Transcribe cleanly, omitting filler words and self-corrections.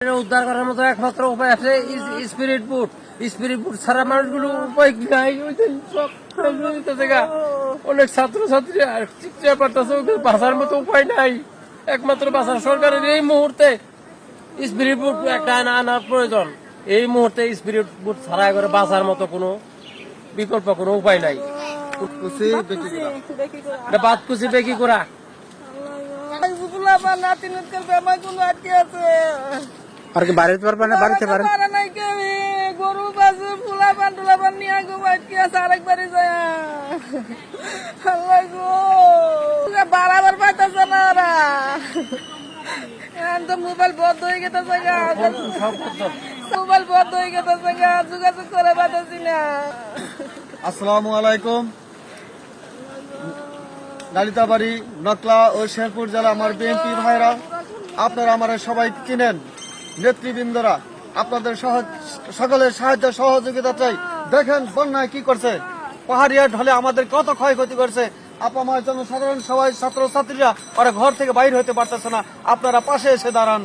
উদ্ধার করার মতো একমাত্র উপায় আছে স্পিরিট বুট। স্পিরিট বুট ছাড়া মানুষগুলো উপায় কি নাই। অনেক ছাত্রছাত্রী চিকিৎসা পারতেছে, বাঁচার মতো উপায় নাই। একমাত্র বাঁচার সরকারের এই মুহূর্তে স্পিরিট বুট একটা আনার প্রয়োজন। এই মুহূর্তে স্পিরিট বুট ছাড়া করে বাঁচার মতো কোনো বিকল্প কোনো উপায় নাই। বাতকুচি বেকি করা আর কি বাড়িতে পারবে না, বাড়িতে পারেন গরু বাজু ফুলা পান টুলা পান নিয়ে গো বাকি আছে আরেকবারই যায় আল্লাহ গো বাড়াবার পাইতেছে না ওরা। তো মোবাইল বন্ধ হয়ে গেছে, মোবাইল বন্ধ হয়ে গেছে, যোগাযোগ করে পাইতেছি না। আসসালামু আলাইকুম। নালিতাবাড়ি, নকলা ও শেরপুর জেলা আমার বিএনপি ভাইরা, আপনারা আমার সবাই চিনেন, নেতৃবৃন্দরা আপনাদের সকলের সাহায্য সহযোগিতা চাই। দেখেন বন্যায় কি করছে, পাহাড়িয়া ঢলে আমাদের কত ক্ষয়ক্ষতি করছে। আপামার জন্য সাধারণ সবাই ছাত্রছাত্রীরা ওরা ঘর থেকে বাইর হতে পারতেছে না, আপনারা পাশে এসে দাঁড়ান।